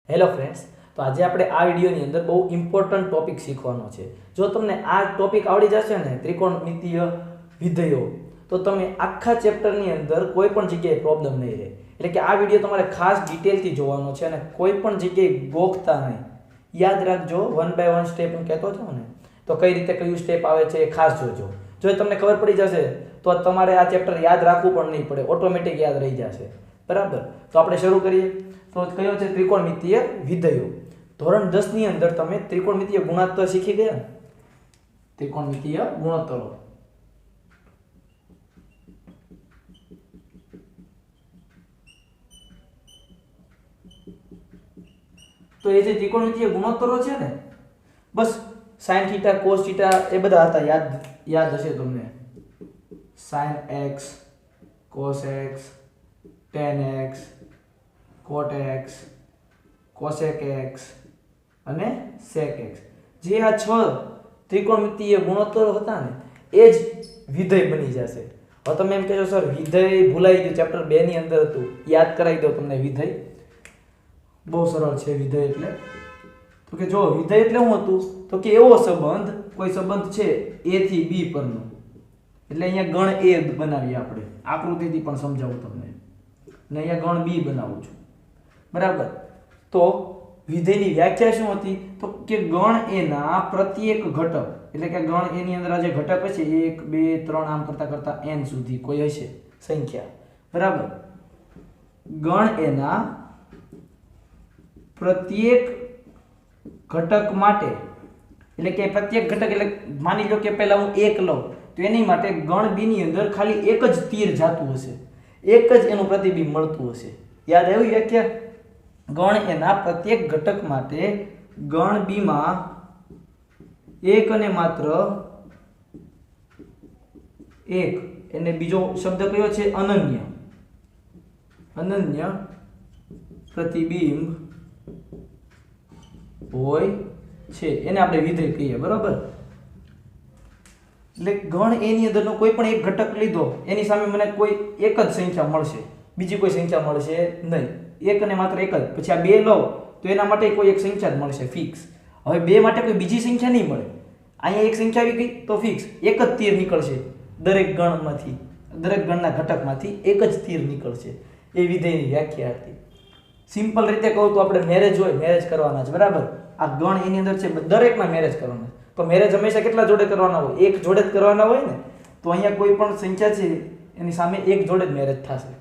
Hello friends, તો આજે આપણે આ વિડીયોની અંદર બહુ ઇમ્પોર્ટન્ટ ટોપિક શીખવાનો છે. જો તમને આ ટોપિક આવડી જશે ને, ત્રિકોણમિતીય વિધેયો, તો તમે આખા ચેપ્ટરની અંદર કોઈ પણ જગ્યાએ પ્રોબ્લેમ નહીં રહે. એટલે કે આ વિડીયો તમારે ખાસ ડિટેલથી જોવાનો છે અને કોઈ પણ જગ્યાએ ગોખતા નહીં. યાદ રાખજો, વન બાય વન સ્ટેપ હું કહેતો છું ને, તો કઈ રીતે કયું સ્ટેપ આવે છે એ ખાસ જોજો. જો તમને ખબર પડી જશે તો તમારે આ ચેપ્ટર યાદ રાખવું પણ નહીં પડે, ઓટોમેટિક યાદ રહી જશે. બરાબર, તો આપણે શરૂ કરીએ. તો કયો છે ત્રિકોણમિતીય વિધેયો. ધોરણ 10 ની અંદર તમે ત્રિકોણમિતીય ગુણોત્તર શીખી ગયા. ત્રિકોણમિતીય ગુણોત્તરો. તો એ જે ત્રિકોણમિતીય ગુણોત્તરો છે ને, બસ sin θ cos θ એ બધા હતા, યાદ હશે તમને. sin x cos x tan x cot x cosec x અને sec x, જે આ 6 ત્રિકોણમિતીય ગુણોત્તરો હતા ને, એ જ વિધેય બની જશે. હવે તમે એમ કહેશો સર વિધેય ભૂલાઈ ગયું, ચેપ્ટર 2 ની અંદર હતું, યાદ કરાવી દો તમને. વિધેય બહુ સરળ છે. વિધેય એટલે તો કે જો વિધેય એટલે શું હતું, તો કે એવો સંબંધ, કોઈ સંબંધ છે a થી b પરનો. એટલે અહીંયા ગણ a બનાવીએ આપણે, આકૃતિથી પણ સમજાવું તમને, અને અહીંયા ગણ b બનાવું છું. બરાબર, તો વિધેયની વ્યાખ્યા શું હતી, તો કે ગણ a ના પ્રત્યેક ઘટક, એટલે કે ગણ a ની અંદર આ જે ઘટક હશે 1 2 3 આમ કરતા કરતા n સુધી કોઈ હશે સંખ્યા. બરાબર, ગણ a ના પ્રત્યેક ઘટક માટે, એટલે કે પ્રત્યેક ઘટક, એટલે માની લો કે પહેલા હું 1 લઉં, તો એની માટે ગણ b ની અંદર ખાલી એક જ તીર જાતું હશે, એક જ એનું પ્રતિબિંબ મળતું હશે. યાદ આવ્યું વ્યાખ્યા? ગણ a ના પ્રત્યેક ઘટક માટે ગણ b માં એક અને માત્ર એક, એને બીજો શબ્દ કયો છે? અનન્ય. અનન્ય પ્રતિબિંબ હોય છે, એને આપણે વિધેય કહીએ. બરાબર, એટલે ગણ a ની અંદરનો કોઈ પણ એક ઘટક લીધો, એની સામે મને કોઈ એક જ સંખ્યા મળશે, બીજી કોઈ સંખ્યા મળશે નહીં. એક અને માત્ર એક જ. પછી આ 2 લો તો એના માટે કોઈ એક સંખ્યા જ મળશે ફિક્સ. હવે 2 માટે કોઈ બીજી સંખ્યા નહીં મળે. અહીંયા એક સંખ્યા આવી ગઈ તો ફિક્સ એક જ તીર નીકળશે દરેક ગણમાંથી, દરેક ગણના ઘટકમાંથી એક જ તીર નીકળશે. એ વિધેયની વ્યાખ્યા હતી. સિમ્પલ રીતે કહું તો આપણે મેરેજ હોય, મેરેજ કરવાના છે. બરાબર, આ ગણ એની અંદર છે, દરેકના મેરેજ કરવાના. તો મેરેજ હંમેશા કેટલા જોડે કરવાના હોય? એક જોડે જ કરવાના હોય ને. તો અહીંયા કોઈ પણ સંખ્યા છે એની સામે એક જોડે જ મેરેજ થશે.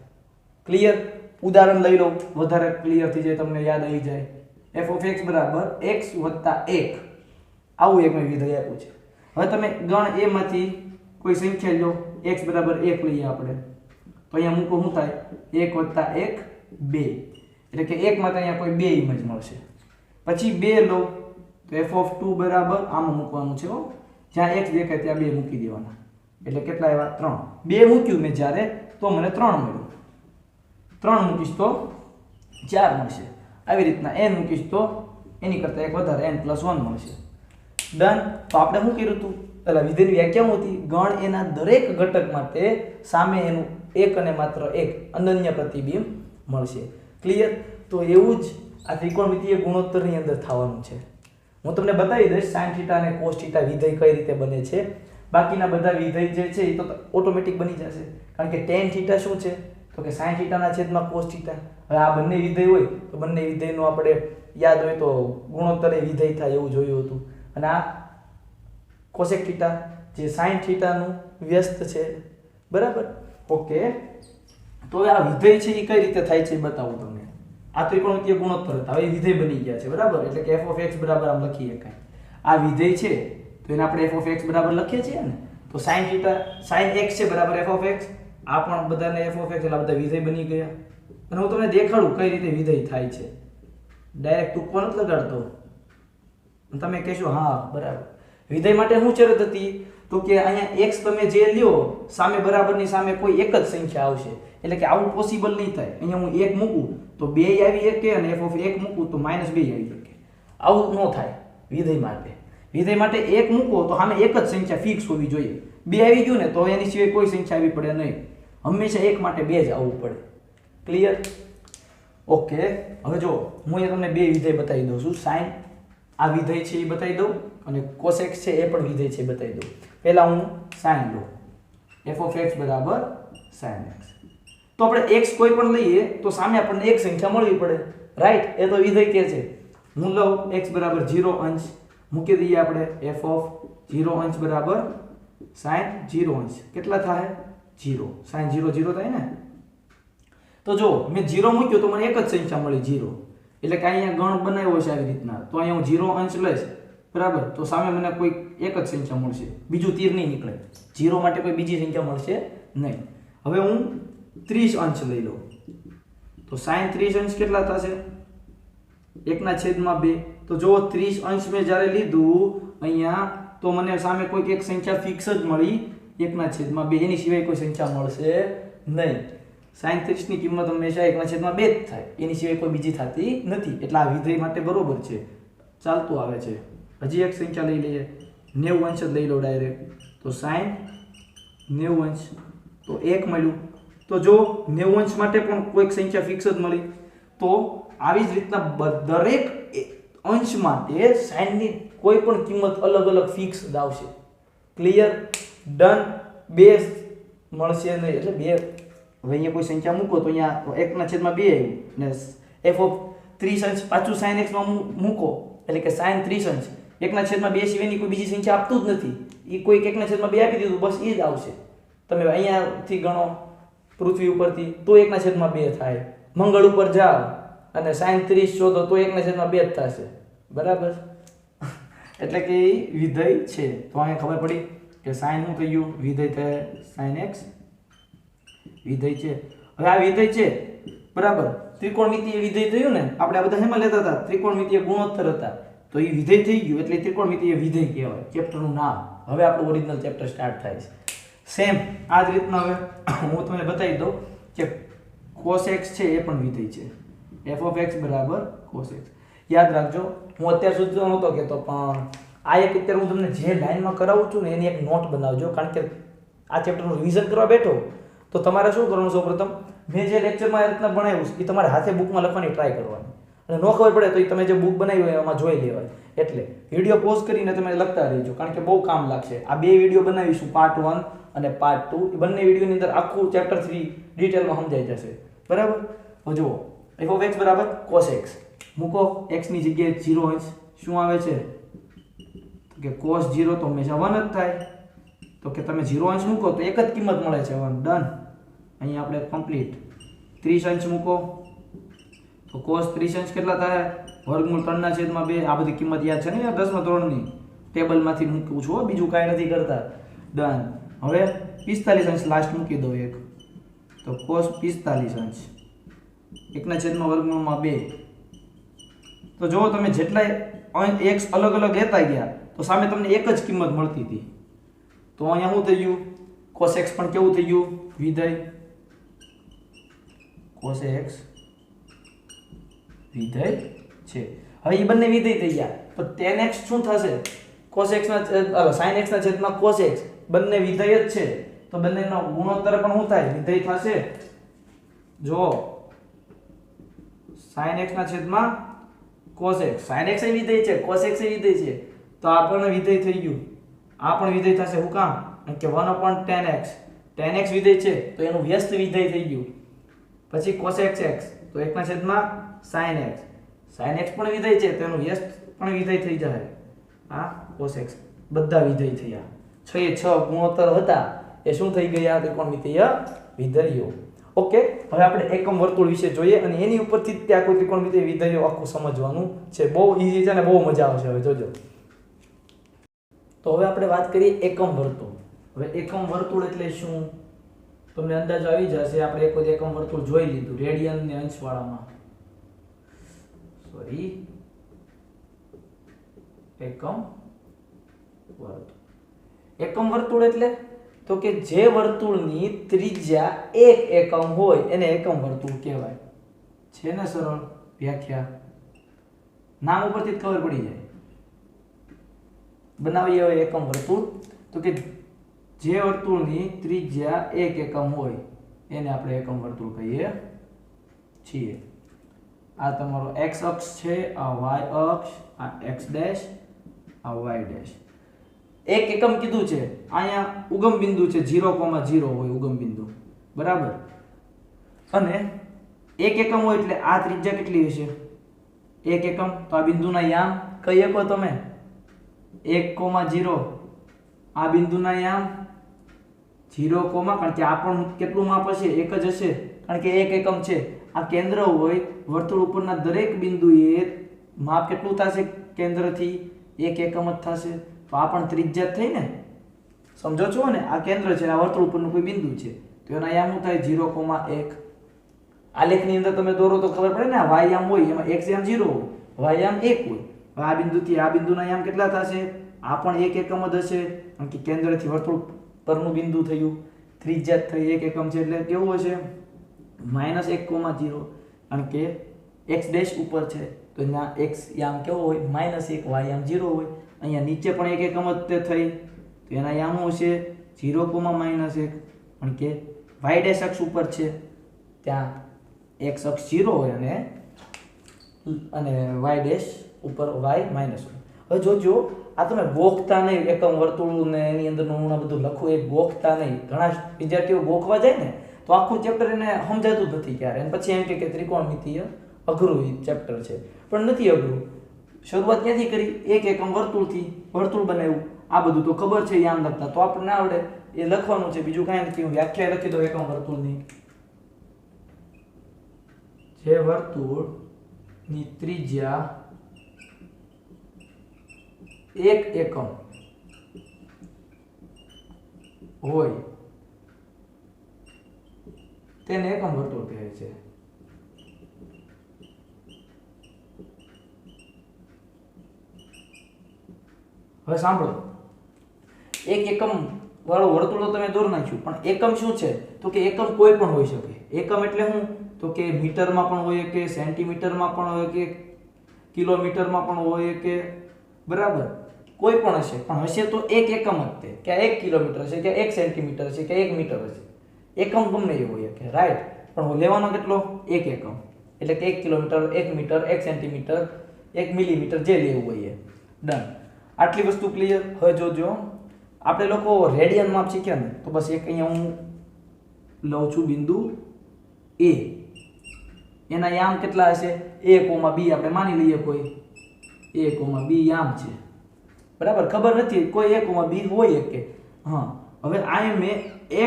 ક્લિયર? ઉદાહરણ લઈ લો, વધારે ક્લિયર થઈ જાય, તમને યાદ આવી જાય. f of x બરાબર x + 1, આવું એક મેં વિધેય આપ્યું છે. હવે તમે ગણ a માંથી કોઈ સંખ્યા લો, x બરાબર 1 લઈએ આપણે, તો અહીંયા મૂકો શું થાય? 1 + 1 2, એટલે કે 1 માં અહીંયા કોઈ 2 ઇમેજ મળશે. પછી 2 લો તો f of 2 બરાબર આમાં મૂકવાનું છે, જ્યાં x દેખાય ત્યાં 2 મૂકી દેવાના, એટલે કેટલા આવ્યા? 3. 2 મૂક્યું મેં જ્યારે, તો મને 3 મળ્યું. 3 મૂકીશ તો 4 મળશે. આવી રીતના n મૂકીશ તો એની કરતાં એક વધારે, n + 1 મળશે. ડન. તો આપણે શું કર્યું હતું? પેલા વિધેયની વ્યાખ્યા શું હતી? ગણ એના દરેક ઘટક માટે સામે એનું એક અને માત્ર એક અનન્ય પ્રતિબિંબ મળશે. ક્લિયર? તો એવું જ આ ત્રિકોણમિતીય ગુણોત્તરની અંદર થવાનું છે. હું તમને બતાવી દઈશ sin θ અને cos θ વિધેય કઈ રીતે બને છે. બાકીના બધા વિધેય જે છે એ તો ઓટોમેટિક બની જશે, કારણ કે tan θ શું છે? તો કે sin θ ના છેદમાં cos θ. હવે આ બંને વિધેય હોય તો બંને વિધેયનો આપણે યાદ હોય તો ગુણોત્તર એ વિધેય થાય એવું જોયું હતું. અને આ cosec θ જે sin θ નું વ્યસ્ત છે. બરાબર, ઓકે. તો આ વિધેય છે એ કઈ રીતે થાય છે બતાવું તમને. આ ત્રિકોણમિતીય ગુણોત્તર હતા, હવે વિધેય બની ગયા છે. બરાબર, એટલે કે f of x બરાબર આમ લખીએ કાંઈ. આ વિધેય છે તો એને આપણે f of x બરાબર લખીએ છીએ ને. તો sin x છે બરાબર f of x, આ પણ બધાને f of x, એટલે બધા વિધેય બની ગયા. અને હું તમને દેખાડું કઈ રીતે વિધેય થાય છે. ડાયરેક્ટ ટૂંકો નથી લગાડતો. તમે કહેશો હા બરાબર. વિધેય માટે શું શરત હતી? તો કે અહીંયા x તમે જે લ્યો, સામે બરાબરની સામે કોઈ એક જ સંખ્યા આવશે. એટલે કે આવું પોસિબલ નહીં થાય. અહીંયા હું 1 મૂકું તો 2 આવી શકે, અને f of 1 મૂકું તો -2 આવી શકે. આવું ન થાય વિધેય માટે. વિધેય માટે 1 મૂકો તો સામે એક જ સંખ્યા ફિક્સ હોવી જોઈએ. 2 આવી ગયું ને તો એની સિવાય કોઈ સંખ્યા આવી પડે નહીં. હંમેશા 1 માટે 2 જ આવવું પડે. ક્લિયર? ઓકે, હવે જો હું અહીંયા તમને બે વિધેય બતાવી દઉં છું. સાઇન આ વિધેય છે એ બતાવી દઉં અને કોસેક્સ છે એ પણ વિધેય છે એ બતાવી દઉં. પહેલા હું સાઇન લઉં, f of x બરાબર sin x. તો આપણે x કોઈ પણ લઈએ તો સામે આપણને એક સંખ્યા મળવી પડે, રાઈટ? એ તો વિધેય કે છે. હું લઉં x બરાબર 0 અંશ, મૂકી દઈએ આપણે f of 0 અંશ બરાબર sin 0 અંશ. કેટલા થાય? 0. sin 0 0 થાય ને. તો જો મેં 0 મૂક્યો તો મને એક જ સંખ્યા મળી 0, એટલે કે અહીંયા ગણ બનાવ્યો છે આવી રીતના, તો અહીંયા હું 0 અંશ લઈશ, બરાબર? તો સામે મને કોઈ એક જ સંખ્યા મળશે, બીજું તીર નહીં નીકળે. 0 માટે કોઈ બીજી સંખ્યા મળશે નહીં. હવે હું 30 અંશ લઈ લઉં તો sin 30 અંશ કેટલા થશે? 1/2. તો જો 30 અંશ મેં જ્યારે લીધું અહીંયા, તો મને સામે કોઈ એક સંખ્યા ફિક્સ જ મળી 1/2. એની સિવાય કોઈ સંખ્યા મળશે નહીં. sin 30 ની કિંમત હંમેશા 1/2 જ થાય, એની સિવાય કોઈ બીજી થતી નથી. એટલે આ વિધેય માટે બરોબર છે, ચાલતું આવે છે. હજી એક સંખ્યા લઈ લઈએ, 90 અંશ જ લઈ લો ડાયરેક્ટ. તો sin 90 અંશ, તો 1 મળ્યું. તો જો 90 અંશ માટે પણ કોઈક સંખ્યા ફિક્સ જ મળી, તો આવી જ રીતના દરેક અંશ માટે sin ની કોઈ પણ કિંમત અલગ અલગ ફિક્સ જ આવશે. ક્લિયર? ડન. બે મળશે નહીં, એટલે બે. હવે અહીંયા કોઈ સંખ્યા મૂકો તો અહીંયા 1/2 આવ્યું ને f of 30 અંશ પાછું sin x માં મૂકો, એટલે કે sin 30 અંશ 1/2 સિવાયની કોઈ બીજી સંખ્યા આપતું જ નથી. એ કોઈ 1/2 આપી દીધું, બસ એ જ આવશે. તમે અહીંયાથી ગણો પૃથ્વી ઉપરથી તો 1/2 થાય. મંગળ ઉપર જાઓ અને sin 30 શોધો તો 1/2 જ થશે, બરાબર? એટલે કે એ વિધેય છે. તો અહીંયા ખબર પડી કે sin શું થઈ ગયું? વિધેય થાય sin x વિધેય છે. હવે આ વિધેય છે, બરાબર? ત્રિકોણમિતિય વિધેય થયું ને. આપણે આ બધા હેમાં લેતા હતા, ત્રિકોણમિતિય ગુણોત્તર હતા, તો એ વિધેય થઈ ગયું એટલે ત્રિકોણમિતિય વિધેય કહેવાય. ચેપ્ટરનું નામ. હવે આપણું ઓરિજિનલ ચેપ્ટર સ્ટાર્ટ થાય છે. સેમ આ જ રીતના હવે હું તમને બતાવી દઉં કે cos x છે એ પણ વિધેય છે. f of x બરાબર cos x. યાદ રાખજો, હું અત્યાર સુધી તો નહોતો કહેતો, પણ આ એક અત્યારે હું તમને જે લાઈનમાં કરાવું છું ને એની એક નોટ બનાવજો, કારણ કે આ ચેપ્ટરનું રિવિઝન કરવા બેઠો તો તમારે શું કરવાનું? સૌપ્રથમ મેં જે લેક્ચરમાં આ રીતના ભણાવ્યું એ તમારે હાથે બુકમાં લખવાની ટ્રાય કરવાની, અને ન ખબર પડે તો એ તમે જે બુક બનાવી હોય એમાં જોઈ લેવાય. એટલે વિડીયો પોઝ કરીને તમે લખતા રહેજો, કારણ કે બહુ કામ લાગશે. આ બે વિડીયો બનાવીશું, પાર્ટ 1 અને પાર્ટ 2. એ બંને વિડીયોની અંદર આખું ચેપ્ટર 3 ડિટેલમાં સમજાઈ જશે, બરાબર? હવે જુઓ, f of x બરાબર cos x. મૂકો x ની જગ્યાએ 0 અંશ. શું આવે છે? તો કે cos 0 તો હંમેશા 1 જ થાય. તો કે તમે 0 અંશ મૂકો તો એક જ કિંમત મળે છે, 1. ડન. અહીંયા આપણે કમ્પ્લીટ. 30 અંશ મૂકો તો cos 30 અંશ કેટલા થાય? વર્ગમૂળ 3/2. આ બધી કિંમત યાદ છે ને 10મા ધોરણની ટેબલમાંથી મૂકું છું, બીજું કાંઈ નથી કરતા. ડન. હવે 45 અંશ લાસ્ટ મૂકી દો એક, તો cos 45 અંશ 1/2. તો જો તમે જેટલા x અલગ અલગ લેતા ગયા તો સામે તમને એક જ કિંમત મળતી હતી. તો અહીંયા શું થઈ ગયું? cos x પણ કેવું થઈ ગયું? વિધેય. cos x વિધેય છે. હવે એ બંને વિધેય થઈ ગયા તો tan x શું થશે? cos x ના sin x ના છેદમાં cos x, બંને વિધેય જ છે, તો બંનેનો ગુણોત્તર પણ શું થાય? વિધેય થશે. જો sin x ના છેદમાં cos x, sin x એ વિધેય છે, cos x એ વિધેય છે, તો આ પણ વિધેય થઈ ગયું. આ પણ વિધેય થશે. શું કામ? કે 1/tan x, tan x વિધેય છે તો એનું વ્યસ્ત વિધેય થઈ ગયું. પછી cos x તો 1/sin x, sin x પણ વિધેય છે તો એનું વ્યસ્ત પણ વિધેય થઈ જાય. આ cos x બધા વિધેય થયા. 6 એ 6 ગુણોત્તર હતા એ શું થઈ ગયા? ત્રિકોણમિતિય વિધેયો. ઓકે, હવે આપણે એકમ વર્તુળ વિશે જોઈએ અને એની ઉપરથી ત્યાં કોઈ ત્રિકોણમિતિય વિધેયો આખું સમજવાનું છે. બહુ ઈઝી છે ને બહુ મજા આવશે. હવે જોજો. તો હવે આપણે વાત કરીએ એકમ વર્તુળ. હવે એકમ વર્તુળ એટલે શું? તમને અંદાજો આવી જશે. આપણે એક વખત એકમ વર્તુળ જોઈ લીધું રેડિયન ને અંશવાળામાં. સોરી, એકમ વર્તુળ. એકમ વર્તુળ એટલે તો કે જે વર્તુળની ત્રિજ્યા 1 એકમ હોય એને એકમ વર્તુળ કહેવાય. છે ને સરળ વ્યાખ્યા? નામ ઉપરથી જ ખબર પડી જાય. બનાવીએ હવે એકમ વર્તુળ. તો કે જે વર્તુળની ત્રિજ્યા 1 એકમ હોય એને આપણે એકમ વર્તુળ કહીએ છીએ. આ તમારો x અક્ષ છે, આ y અક્ષ, આ x ડેશ, આ y ડેશ. એક એકમ કીધું છે, અહીંયા ઉગમ બિંદુ છે 0,0 હોય ઉગમ બિંદુ, બરાબર. અને એક એકમ હોય એટલે આ ત્રિજ્યા કેટલી હશે? એક એકમ. તો આ બિંદુના યામ કઈ શકો તમે? 1,0. આ બિંદુના યામ 0, કારણ કે આ પણ કેટલું માપ હશે? એક જ હશે, કારણ કે એક એકમ છે. આ કેન્દ્ર હોય, વર્તુળ ઉપરના દરેક બિંદુએ માપ કેટલું થશે? કેન્દ્રથી એક એકમ જ થશે. તો આ પણ ત્રિજ્યા જ થઈ ને, સમજો છો ને? આ કેન્દ્ર છે, આ વર્તુળ ઉપરનું કોઈ બિંદુ છે, તો એના યામ શું થાય? 0,1. આલેખની અંદર તમે દોરો તો ખબર પડે ને, આ y યામ હોય એમાં x યામ 0 હોય, y યામ 1 હોય. આ બિંદુથી આ બિંદુના યામ કેટલા થશે? આ પણ એક એકમ જ હશે, કારણ કે કેન્દ્રથી વર્તુળ પરનું બિંદુ થયું, ત્રિજ્યા થઈ એક એકમ છે, એટલે કેવું હશે? -1,0. કારણ કે x ડેશ ઉપર છે, તો એના x યામ કેવો હોય? -1, y યામ 0 હોય. અહીંયા નીચે પણ એક એકમ જ તે થઈ, તો એના યામ હશે 0,-1, કારણ કે y ડેશ અક્ષ ઉપર છે, ત્યાં x અક્ષ 0 હોય અને y ડેશ ઉપર y -1. હવે જોજો, આ તમે ગોખતા નહીં, એકમ વર્તુળ ને એની અંદરનું આ બધું લખો, એ ગોખતા નહીં. ઘણા વિદ્યાર્થીઓ ગોખવા જાય ને તો આખું ચેપ્ટર એને સમજાતું જ નથી ક્યારે, અને પછી એમ કે ત્રિકોણમિતિય અઘરું ચેપ્ટર છે, પણ નથી અઘરું. શરૂઆત ક્યાંથી કરી? એક એકમ વર્તુળથી, વર્તુળ બનાવ્યું. આ બધું તો ખબર છે યામ લખતા, તો આપણને આવડે એ લખવાનું છે, બીજું કાંઈ નથી. હું વ્યાખ્યા લખી દઉં એકમ વર્તુળની. જે વર્તુળની ત્રિજ્યા 1 એકમ હોય તેને એકમ વર્તુળ કહે છે. હવે સાંભળો, એક એકમ વાળું વર્તુળ તો તમે દોર નાખ્યું, પણ એકમ શું છે? તો કે એકમ કોઈ પણ હોઈ શકે. એકમ એટલે શું? તો કે મીટરમાં પણ હોય કે સેન્ટીમીટરમાં પણ હોય કે કિલોમીટરમાં પણ હોય કે, બરાબર, કોઈ પણ હશે, પણ હશે તો એક એકમ જ તે, કે 1 કિલોમીટર છે, કે 1 સેન્ટીમીટર છે, કે 1 મીટર હશે. એકમ ગમે એ હોય કે, રાઈટ. પણ લેવાનો કેટલો? 1 એકમ, એટલે કે 1 કિલોમીટર, 1 મીટર, 1 સેન્ટીમીટર, 1 મિલીમીટર, જે લેવું હોય એ. ડન. આટલી વસ્તુ ક્લિયર. હવે જોજો, આપણે લોકો રેડિયન માપ શીખ્યા ને, તો બસ એક અહીંયા હું લઉં છું બિંદુ A. એના યામ કેટલા હશે? a, b આપણે માની લઈએ કોઈ a, b યામ છે, બરાબર. ખબર નથી કોઈ a, b હોય કે. હા, હવે આ મેં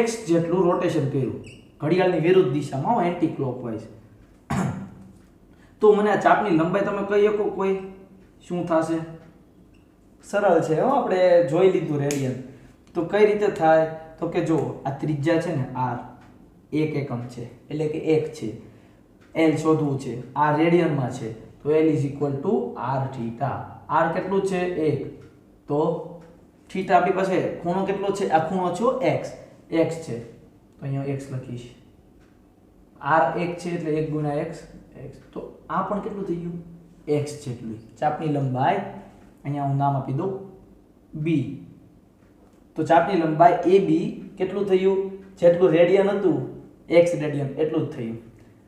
x જેટલું રોટેશન કર્યું ઘડિયાળની વિરુદ્ધ દિશામાં, એન્ટી ક્લોકવાઇઝ. તો મને આ ચાપની લંબાઈ તમે કહી શકો કોઈ? શું થશે? સરળ છે હો, આપણે જોઈ લીધું રેડિયન. તો કઈ રીતે થાય? તો કે જો આ ત્રિજ્યા છે ને r, 1 એકમ છે, એટલે કે 1 છે. l શોધવું છે, આ રેડિયનમાં છે, તો l r થીટા. r કેટલું છે? 1. તો થીટા આપણી પાસે ખૂણો કેટલો છે? આ ખૂણો છે x, x છે, તો અહીંયા x લખીશ. r 1 છે એટલે 1 ગુણ્યા x, x. તો આ પણ કેટલું થઈ ગયું? x જેટલું. ચાપની લંબાઈ અહીંયા હું નામ આપી દઉં b. તો ચાપની લંબાઈ AB કેટલું થયું? જેટલું રેડિયન હતું x રેડિયન એટલું જ થયું.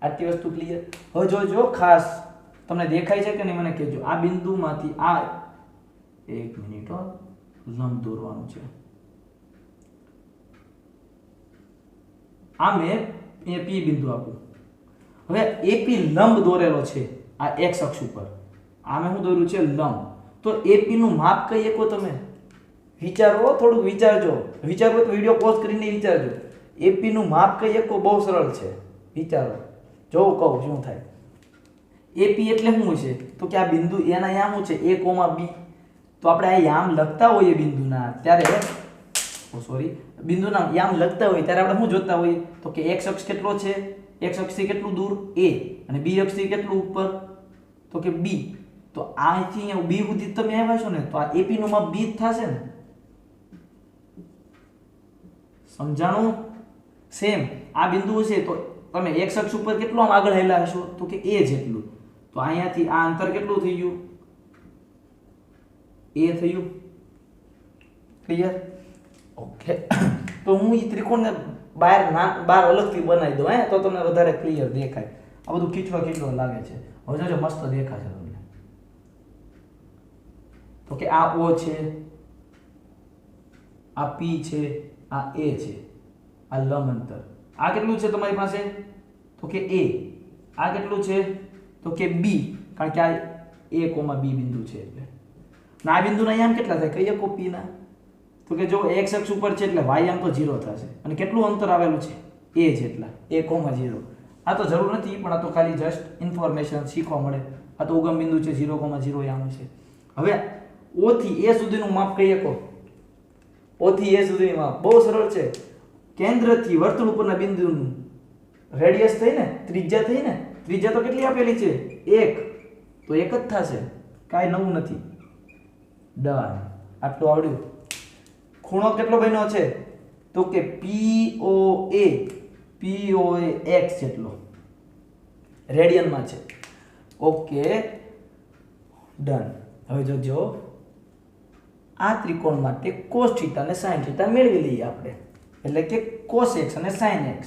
આટલી વસ્તુ ક્લિયર. હવે જોજો ખાસ, તમને દેખાય છે કે નહીં મને કહેજો. આ બિંદુમાંથી આ, એક મિનિટ હો, લંબ દોરવાનું છે. આ મેં એ P બિંદુ આપું. હવે AP લંબ દોરેલો છે આ x અક્ષ ઉપર. આ મેં શું દોર્યું છે? લંબ. તો AP નું માપ કઈ શકો તમે? વિચારો, થોડુંક વિચારજો. વિચારવો તો વિડિયો પોઝ કરીને વિચારજો. AP નું માપ કઈ શકો? બહુ સરળ છે, વિચારો. જો કહું શું થાય. AP એટલે શું છે? તો કે આ બિંદુ એના યામ શું છે? a, b. તો આપણે આ યામ લખતા હોઈએ બિંદુના, ત્યારે સોરી, બિંદુના યામ લખતા હોઈએ ત્યારે આપણે શું જોતા હોઈએ? તો કે x અક્ષ કેટલો છે? x અક્ષથી કેટલું દૂર? a. અને b અક્ષથી કેટલું ઉપર? તો કે b. તો અહીંથી અહીંયા b સુધી તમે આવ્યા છો ને, તો આ AP નું માપ b જ થશે ને. સમજાણું? સેમ આ બિંદુ છે, તો તમે x અક્ષ ઉપર કેટલું આમ આગળ હેલા હશો? તો કે a જેટલું. તો અહીંયાથી આ અંતર કેટલું થઈ ગયું? a થયું. ક્લિયર? ઓકે. તો હું એ ત્રિકોણને બહાર અલગથી બનાવી દઉં, તો તમને વધારે ક્લિયર દેખાય. આ બધું ખીચવા લાગે છે. હવે જોજો મસ્ત દેખાશે તમને. તો કે આ O છે, આ P છે, આ A છે, આ લંબ અંતર. આ કેટલું છે તમારી પાસે? તો કે A. આ કેટલું છે? તો કે B, કારણ કે આ A, B બિંદુ છે એટલે. ના આ બિંદુના યામ કેટલા થાય કઈ શકો P ના? તો કે જો x અક્ષ ઉપર છે એટલે y યામ તો 0 થશે. અને કેટલું અંતર આવેલું છે? A જેટલા, A,0. આ તો જરૂર નથી પણ આ તો ખાલી જસ્ટ ઇન્ફોર્મેશન શીખવા મળે. આ તો ઉગમ બિંદુ છે 0,0 યામ છે. હવે O થી A સુધીનું માપ કઈ શકો? O થી A સુધીનું માપ બહુ સરળ છે. કેન્દ્રથી વર્તુળ ઉપરના બિંદુનું રેડિયસ થઈ ને, ત્રિજ્યા થઈ ને. ત્રિજ્યા તો કેટલી આપેલી છે? 1. તો 1 જ થશે, કાંઈ નવું નથી. ડન. આટલું આવડ્યું. ખૂણો કેટલો બન્યો છે? તો કે POA x જેટલો રેડિયનમાં છે. Okay done. હવે જોજો આ ત્રિકોણ માટે cos θ અને sin θ મેળવી લઈએ આપણે. એટલે કે cos x અને sin x.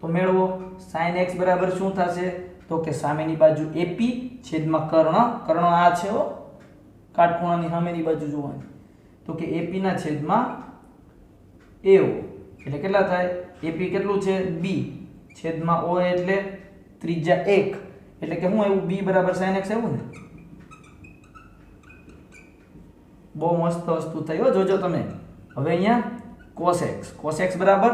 તો મેળવો. sin x બરાબર શું થશે? તો કે સામેની બાજુ AP છેદમાં કર્ણ આ છે હો, કાટખૂણાની સામેની બાજુ જોવાની. તો કે AP ના છેદમાં AO એટલે કેટલા થાય? AP કેટલું છે? B છેદમાં O એટલે ત્રિજ્યા 1 એટલે કે હું એવું B બરાબર sin x એવું ને. બહુ મસ્ત વસ્તુ થઈ હો, જોજો તમે. હવે અહીંયા cos x બરાબર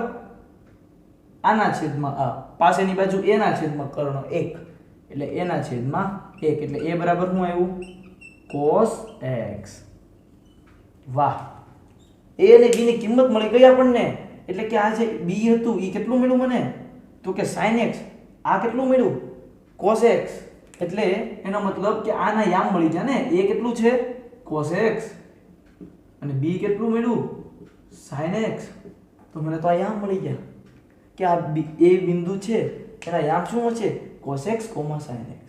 આના છેદમાં આ, પાસેની બાજુ a ના છેદમાં કર્ણ 1 એટલે a ના છેદમાં 1 એટલે a બરાબર શું આવ્યું? cos x. વાહ, a અને b ની કિંમત મળી ગઈ આપણને. એટલે કે આ જે b હતું એ કેટલું મળ્યું મને? તો કે sin x. આ કેટલું મળ્યું? cos x. એટલે એનો મતલબ કે આના યામ મળી જાય ને. a કેટલું છે? cos x. અને b કેટલું મળ્યું? sin x. તો મને તો આ યામ મળી ગયા કે આ a બિંદુ છે એના યામ શું છે? cos x, sin x.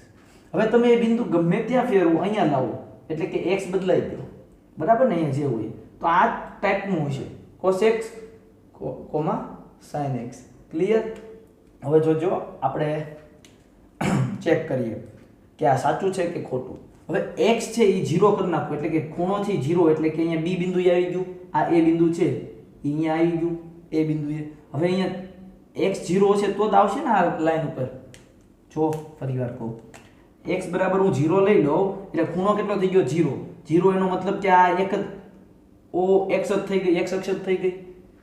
હવે તમે એ બિંદુ ગમે ત્યાં ફેરવો, અહીંયા લાવો એટલે કે x બદલાઈ ગયો, બરાબર ને? અહીંયા જે હોય તો આ ટાઈપનું હશે cos x, sin x. Clear? હવે જોજો આપણે ચેક કરીએ કે આ સાચું છે કે ખોટું. હવે x છે એ 0 કરી નાખો એટલે કે ખૂણોથી 0 એટલે કે અહીંયા b બિંદુ આવી ગયું, આ a બિંદુ છે એ અહીંયા આવી ગયું a બિંદુએ. હવે અહીંયા x 0 છે તો જ આવશે ને આ લાઈન ઉપર. જો ફરીવાર કહું, x બરાબર હું 0 લઈ લઉં એટલે ખૂણો કેટલો થઈ ગયો? 0. 0 એનો મતલબ કે આ એક જ o x જ થઈ ગઈ, x અક્ષ જ થઈ ગઈ,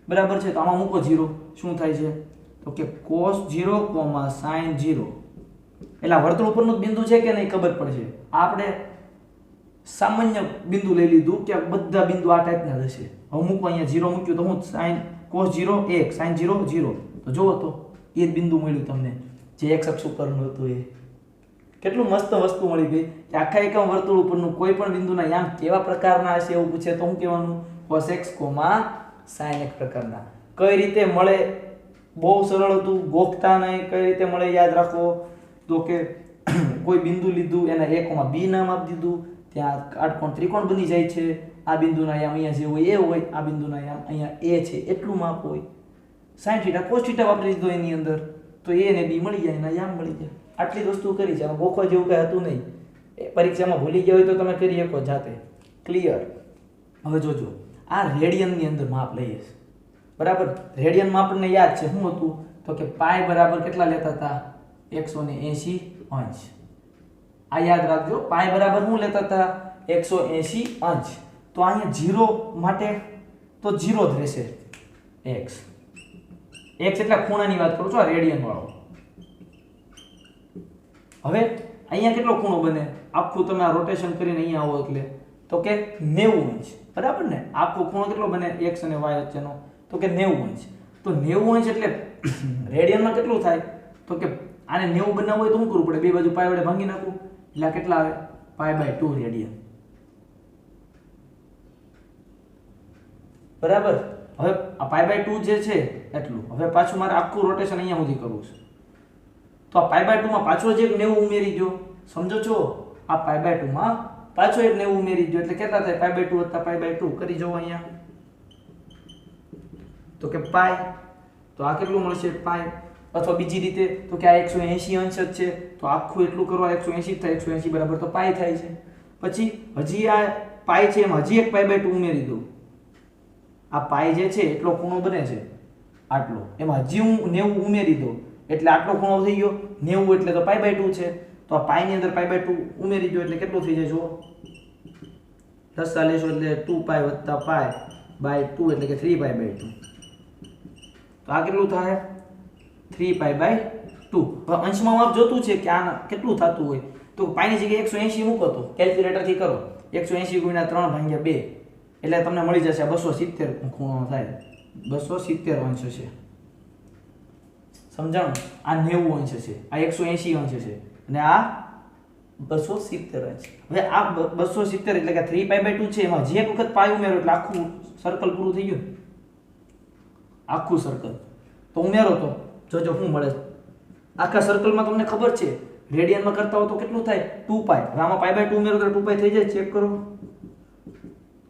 બરાબર છે? તો આમાં મૂકો 0, શું થાય છે? તો કે cos 0, sin 0. એટલે વર્તુળ ઉપરનું જ બિંદુ છે કે નહીં ખબર પડશે. આપણે સામાન્ય બિંદુ લઈ લીધું કે બધા બિંદુ આ ટાઈપના હશે. હવે મૂકો અહીંયા 0 મૂક્યું તો હું sin cos 0 1, sin 0 0. તો જુઓ તો એ જ બિંદુ મળ્યું તમને જે x અક્ષ ઉપરનું હતું. એ કેટલું મસ્ત વસ્તુ મળી ગઈ કે આખા એકમ વર્તુળ ઉપરનું કોઈ પણ બિંદુના યામ કેવા પ્રકારના હશે એવું પૂછે તો હું કહેવાનું? cos x, sin x પ્રકારના. કઈ રીતે મળે? બહુ સરળ હતું, ગોખતા નહીં. કઈ રીતે મળે યાદ રાખો. તો કે કોઈ બિંદુ લીધું, એના a, b નામ આપી દીધું, ત્યાં કાટકોણ ત્રિકોણ બની જાય છે. આ બિંદુના યામ અહીંયા જે હોય એ હોય, આ બિંદુના યામ અહીંયા a છે એટલું માપ હોય. sin θ, cos θ વાપરી દીધો એની અંદર તો a અને b મળી જાય, એના યામ મળી જાય. આટલી જ વસ્તુ કરી છે. આમાં ગોખવા જેવું કઈ હતું નહીં. પરીક્ષામાં ભૂલી ગયા હોય તો તમે કરી શકો જાતે. ક્લિયર? હવે જોજો આ રેડિયનની અંદર માપ લઈએ છે, બરાબર? રેડિયનમાં આપણને યાદ છે શું હતું? તો કે પાઈ બરાબર કેટલા લેતા હતા? 180 અંશ. આ યાદ રાખજો, પાઈ બરાબર શું લેતા હતા? 180 અંશ. તો અહીંયા 0 માટે તો 0 જ રહેશે. x એટલે ખૂણાની વાત કરું છું, આ રેડિયન વાળો. હવે અહીંયા કેટલો ખૂણો બને? આખું તમે આ રોટેશન કરીને અહીંયા આવો એટલે તો કે 90 અંશ, બરાબર ને? આખો ખૂણો કેટલો બને x અને y વચ્ચેનો? તો કે 90 અંશ. તો 90 અંશ એટલે રેડિયનમાં કેટલું થાય? તો કે આને 90 બનાવવું હોય તો શું કરવું પડે? બે બાજુ પાઈ વડે ભાંગી નાખવું એટલે આ કેટલા આવે? π/2 રેડિયન, બરાબર? હવે આ π/2 જે છે એટલું. હવે પાછું મારે આખું રોટેશન અહીંયા સુધી કરવું છે તો આ π/2 માં પાછો જે 90 ઉમેરી દો. સમજો છો? આ π/2 માં પાછો એક 90 ઉમેરી દો એટલે કેટલા થાય? π/2 + π/2 કરી જાઓ અહીંયા તો કે પાઈ. તો આ કેટલું મળશે? પાઈ. અથવા બીજી રીતે તો કે આ 180 અંશ જ છે તો આખું એટલું કરો 180 થાય 180 બરાબર તો પાઈ થાય છે. પછી હજી આ પાઈ છે એમાં હજી એક પાઈ/2 ઉમેરી દઉં. આ પાઈ જે છે એટલો ખૂણો બને છે આટલો, એમાં હજી હું 90 ઉમેરી દઉં એટલે આટલો ખૂણો થઈ ગયો 90 એટલે તો પાઈ/2 છે. તો આ પાઈ ની અંદર પાઈ/2 ઉમેરી દો એટલે કેટલું થઈ જાય જુઓ, લસા લેશો એટલે 2π + π/2 એટલે કે 3π/2. તો આ કેટલું થાય 3π/2. હવે અંશમાં માપ જોતું છે કે આ કેટલું થતું હોય તો પાઈ ની જગ્યાએ 180 મૂકો તો કેલ્ક્યુલેટર થી કરો 180 × 3/2 એટલે તમને મળી જશે 270 ખૂણો થાય, 270 અંશ છે. સમજાણું? આ 90 અંશ છે, આ 180 અંશ છે અને આ 270 અંશ. હવે આ 270 એટલે કે 3π/2 છે એમાં જે એક વખત પાઈ ઉમેરો એટલે આખું સર્કલ પૂરું થઈ ગયું, આખું સર્કલ. તો ઉમેરો તો જોજો શું મળે. આખા સર્કલમાં તમને ખબર છે રેડિયનમાં કરતા હો તો કેટલું થાય 2π. હવે આમાં π/2 ઉમેરો તો 2π થઈ જાય, ચેક કરો.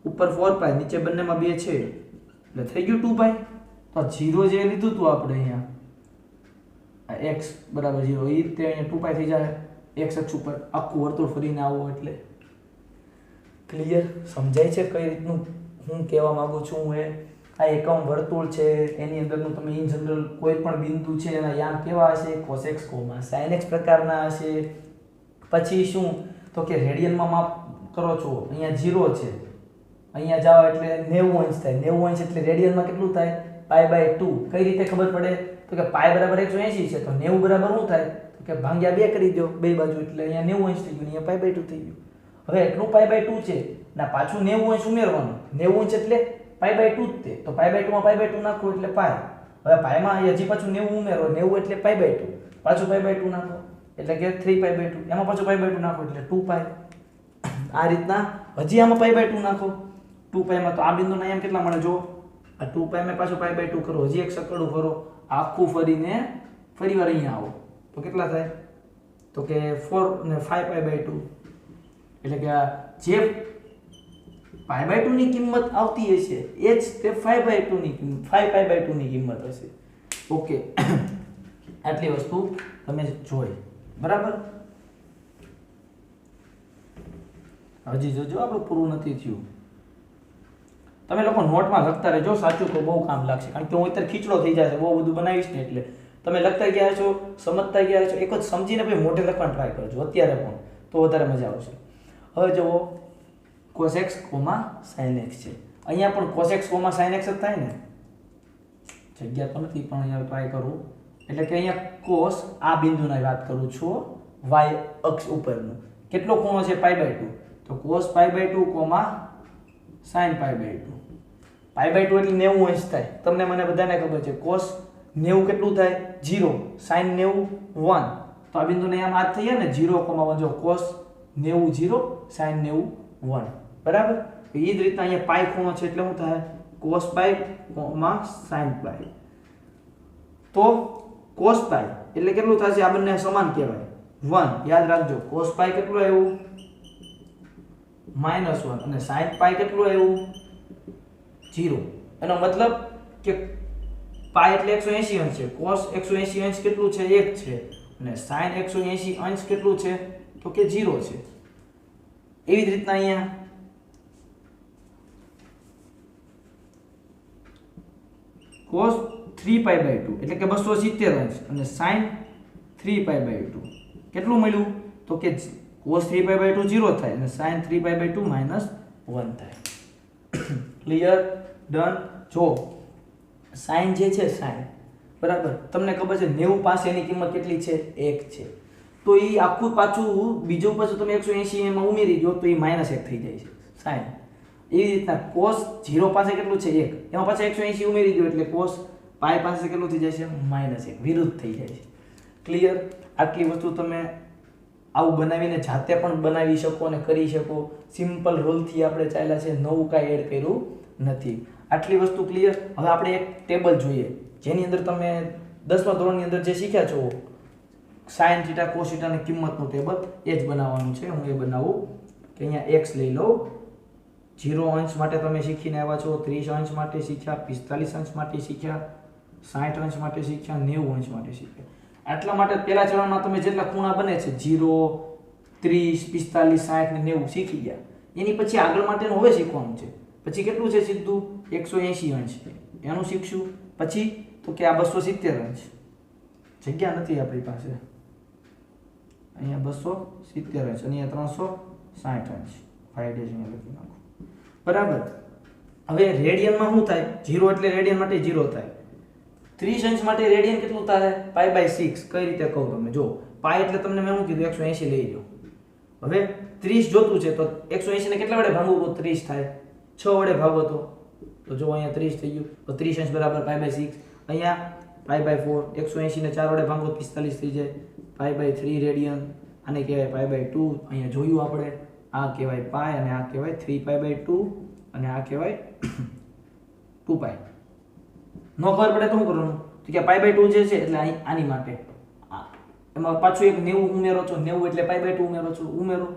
ઉપર 4π નીચે બંનેમાં 2 છે એટલે થઈ ગયું 2π. તો 0 જે લીધું હતું આપણે અહીંયા x = 0 એ રીતે અહીંયા 2π થઈ જાય. x અક્ષ ઉપર આખું વર્તુળ ફરીને આવો એટલે ક્લિયર. સમજાય છે કઈ રીતનું હું કહેવા માંગુ છું? હું આ એકમ વર્તુળ છે એની અંદરનું તમે ઇન જનરલ કોઈ પણ બિંદુ છે એના યામ કેવા હશે cos x, sin x પ્રકારના હશે. પછી શું તો કે રેડિયનમાં માપ કરો છો, અહીંયા 0 છે, અહીંયા જાઓ એટલે 90 અંશ થાય. 90 અંશ એટલે રેડિયનમાં કેટલું થાય π/2. કઈ રીતે ખબર પડે તો કે π = 180 છે તો 90 બરાબર શું થાય તો કે ભાગ્યા 2 કરી દો બે બાજુ એટલે અહીંયા 90 અંશ થઈ ગયું, અહીંયા π/2 થઈ ગયું. હવે એટલું π/2 છે ના પાછું 90 અંશ ઉમેરવાનું. 90 અંશ એટલે π/2 જ તે તો π/2 માં π/2 નાખો એટલે π. હવે π માં હજી પાછું 90 ઉમેરો, 90 એટલે π/2 પાછું π/2 નાખો એટલે કે 3π/2 એમાં પાછું π/2 નાખો એટલે 2π. આ રીતના હજી આમાં π/2 નાખો 2π માં તો આ બિંદુના આયામ કેટલા મળે જો આ 2π માં પાછું π/2 કરો, હજી એક સકડું ફરો આખું ફરીને ફરીવાર અહીંયા આવો તો કેટલા થાય તો કે 4 ને 5π/2 એટલે કે જે π/2 ની કિંમત આવતી હશે એ જ તે 5/2 ની કિંમત 5π/2 ની કિંમત હશે. ઓકે આટલી વસ્તુ તમે જોઈ બરાબર. હજી જોજો આપણું પૂરું નથી થયું. તમે લોકો નોટમાં લખતા રહેજો, સાચું તો બહુ કામ લાગશે કારણ કે હું અત્યારે ખીચડો થઈ જાય છે બહુ બધું બનાવીશ ને એટલે તમે લખતા ગયા છો, સમજતા ગયા છો, એક જ સમજીને પછી મોઢે લખવાનું ટ્રાય કરજો અત્યારે પણ તો વધારે મજા આવશે. હવે જુઓ cos x, sin x છે. અહીંયા પણ cos x, sin x જ થાય ને, જગ્યા તો નથી પણ અહીંયા ટ્રાય કરું એટલે કે અહીંયા cos આ બિંદુની વાત કરું છું y અક્ષ ઉપરનું કેટલો ખૂણો છે π/2 તો cos π/2, sin π/2. π/2 એટલે 90 અંશ થાય. તમને મને બધાને ખબર છે cos 90 કેટલું થાય 0, sin 90 1. તો આ બિંદુને આમ આ થઈ ગયા ને 0,1 જો cos 90 0, sin 90 1 બરાબર. તો એ જ રીતના અહીંયા પાઈ ખૂણો છે એટલે શું થાય cos π, sin π. તો cos π એટલે કેટલું થશે આ બંને સમાન કહેવાય 1. યાદ રાખજો cos π કેટલું આવ્યું -1 અને sin π કેટલું આવ્યું 0. એનો મતલબ કે પાઈ એટલે 180 અંશ છે, cos 180 અંશ કેટલું છે 1 છે અને sin 180 અંશ કેટલું છે તો કે 0 છે. એવી જ રીતના અહીંયા cos 3π/2 એટલે કે 270 અંશ અને sin 3π/2 કેટલું મળ્યું તો કે cos 3π/2 0 થાય અને sin 3π/2 -1 થાય. Clear done. જો sin જે છે sin બરાબર તમને ખબર છે 90 પાસે એની કિંમત કેટલી છે 1 છે તો એ આખું પાછું બીજું પાછું તમે 180 એમાં ઉમેરી દો તો એ -1 થઈ જાય છે sin. એવી રીતના cos 0 પાસે કેટલું છે 1 એમાં પાછા 180 ઉમેરી દો એટલે cos π પાસે કેટલું થઈ જાય છે -1 વિરુદ્ધ થઈ જાય છે. ક્લિયર. આટલી વસ્તુ તમે આવું બનાવીને જાતે પણ બનાવી શકો અને કરી શકો. સિમ્પલ રૂલથી આપણે ચાલ્યા છે, નવું કાંઈ એડ કર્યું નથી. આટલી વસ્તુ ક્લિયર. હવે આપણે એક ટેબલ જોઈએ જેની અંદર તમે 10મા ધોરણની અંદર જે શીખ્યા છો sin θ cos θ ની કિંમતનું ટેબલ એ જ બનાવવાનું છે. હું એ બનાવું કે અહીંયા x લઈ લઉં. 0 અંશ માટે તમે શીખીને આવ્યા છો, 30 અંશ માટે શીખ્યા, 45 અંશ માટે શીખ્યા, 60 અંશ માટે શીખ્યા, 90 અંશ માટે શીખ્યા. આટલા માટે પહેલા ચરણમાં તમે જેટલા ખૂણા બને છે 0, 30, 45, 60 ને 90 શીખી ગયા. એની પછી આગળ માટેનું હવે શીખવાનું છે. પછી કેટલું છે સીધું 180 અંશ એનું શીખશું. પછી તો કે આ 270 અંશ, જગ્યા નથી આપણી પાસે, અહીંયા 270 અંશ અને અહીંયા 360 અંશ. 5 ડેશ અહીંયા લખી નાખો. બરાબર. હવે રેડિયનમાં શું થાય? 0 એટલે રેડિયન માટે 0 થાય. 30 અંશ માટે રેડિયન કેટલું થાય? π/6. કઈ રીતે કહું તમે જો, પાઈ એટલે તમને મેં શું કીધું 180 લઈ લો. હવે 30 જોતું છે તો 180 ને કેટલા વડે ભાગવું તો 30 થાય? 6 વડે ભાગો તો જો અહીંયા 30 થઈ ગયું. તો 30 અંશ બરાબર π/6. અહીંયા π/4. 180 ને 4 વડે ભાગો 45 થઈ જાય. π/3 રેડિયન. આને કહેવાય π/2. અહીંયા જોયું આપણે, આ કહેવાય પાઈ અને આ કહેવાય 3π/2 અને આ કહેવાય 2π. નો ખબર પડે તો શું કરવાનું? તો કે π/2 જે છે એટલે આની માટે એમાં પાછું એક 90 ઉમેરો છો. 90 એટલે π/2 ઉમેરો છો. ઉમેરો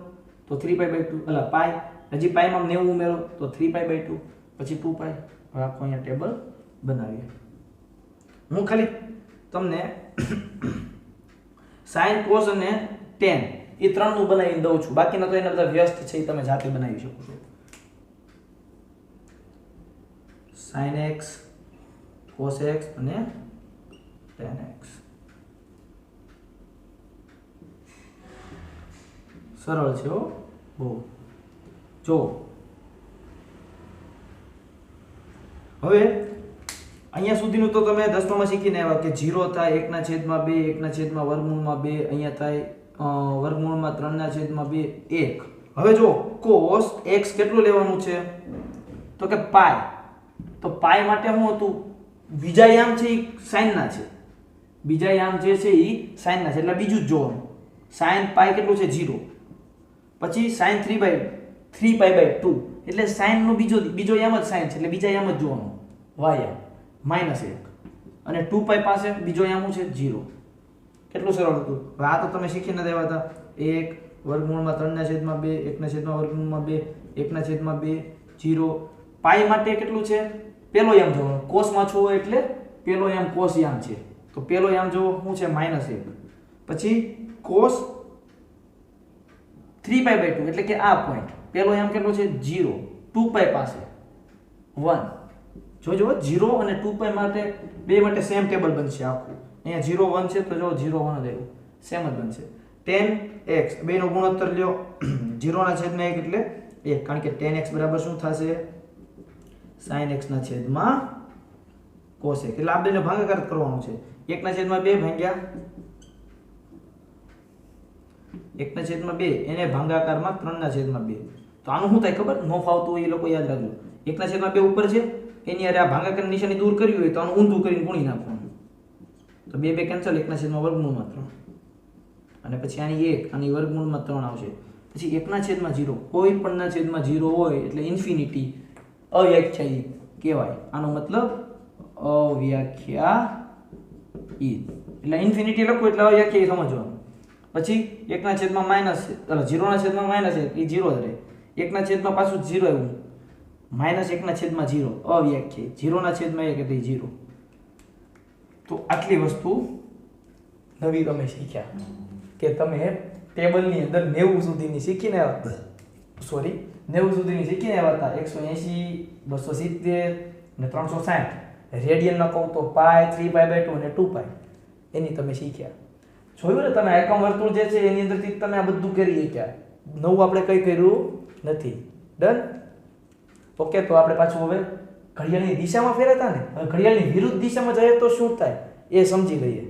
તો 3π/2 અલા પાઈ, હજી પાઈમાં 90 ઉમેરો તો 3π/2 પછી 2π. હવે આખો અહીંયા ટેબલ બનાવીએ. હું ખાલી તમને sin, cos અને tan એ ત્રણનું બનાવીને દઉં છું. બાકીના તો એના બધા વ્યસ્ત છે, એ તમે જાતે બનાવી શકો છો. sin x, cos x અને tan x. સરળ છે હો બહુ. જો હવે અહીંયા સુધીનું તો તમે 10માં શીખીને આવ્યા કે 0 થાય 1/2, 1/√2, અહીંયા થાય વર્ગમૂળમાં 3/2, 1. હવે જો cos x કેટલું લેવાનું છે તો કે પાઈ. તો પાઈ માટે શું હતું? બીજા યામ છે એ sin ના છે, બીજા યામ જે છે એ sin ના છે એટલે બીજું જ જોવાનું. sin પાઈ કેટલું છે? 0. પછી sin 3π/2 એટલે sin નો બીજો યામ જ sin છે એટલે બીજા યામ જ જોવાનું. y યામ -1 અને 2π પાસે બીજો યામ છે 0. કેટલું સરળ હતું. હવે આ તો તમે શીખીને દેવા હતા. 1 વર્ગમૂળમાં 3/2, 1/√2, 1/2, 0. પાઈ માટે કેટલું છે? પેલો યામ જોવાનો. cos માં છો એટલે પેલો યામ cos યામ છે તો પેલો યામ જોવો શું છે? -1. પછી cos 3π/2 એટલે કે આ પોઈન્ટ પેલો યામ કેટલો છે? 0. 2π પાસે 1. જોજો 0 અને 2π માટે બે માટે સેમ ટેબલ બનશે આખું. અહીંયા 0 1 છે તો જો 0 1 જ આવ્યું, સેમ જ બનશે. tan x બેનો ગુણોત્તર લ્યો 0/1 એટલે 1 કારણ કે tan x બરાબર શું થશે? sin x ના છેદમાં cos x. એટલે આ બેનો ભાગાકાર કરવાનો છે. 1/2 ભાગ્યા 1/2 એને ભાગાકારમાં 3/2. તો આનું શું થાય ખબર? નો ફાવતું હોય એ લોકો યાદ રાખજો. 1/2 ઉપર છે એની અરે આ ભાગાકાર નિશાની દૂર કરવી હોય તો આનું ઊંધું કરીને ગુણી નાખવાનું. તો 2 કેન્સલ. 1/3 અને પછી આની 1 આની વર્ગમૂળમાં 3 આવશે. પછી 1/0 કોઈ પણ ના છેદમાં 0 હોય એટલે ઇન્ફિનિટી અવ્યાખ્યાયિત કહેવાય. આનો મતલબ અવ્યાખ્યાયિત એટલે ઇન્ફિનિટી લખો એટલે અવ્યાખ્યાયિત સમજવાનું. પછી 1/-, 0/-1 એ 0 જ રહે. 1/- પાછું 0 આવ્યું, -1/0 અવ્યાખ્યાયિત. 0/1 એટલે 0. તો આટલી વસ્તુ નવી તમે શીખ્યા કે તમે ટેબલની અંદર 90 સુધીની શીખીને આવ્યા. 90 સુધીની શીખીને આવ્યા હતા. 180, 270 ને 360. રેડિયનમાં કહું તો પાઈ, 3π/2 અને 2π એની તમે શીખ્યા. જોયું ને તમે? એકમ વર્તુળ જે છે એની અંદરથી તમે આ બધું કરી શક્યા. નવું આપણે કંઈ કર્યું નથી. ડન? ઓકે. તો આપણે પાછું હવે ઘડિયાળની દિશામાં ફેરતા ને, હવે ઘડિયાળની વિરુદ્ધ દિશામાં જઈએ તો શું થાય એ સમજી લઈએ.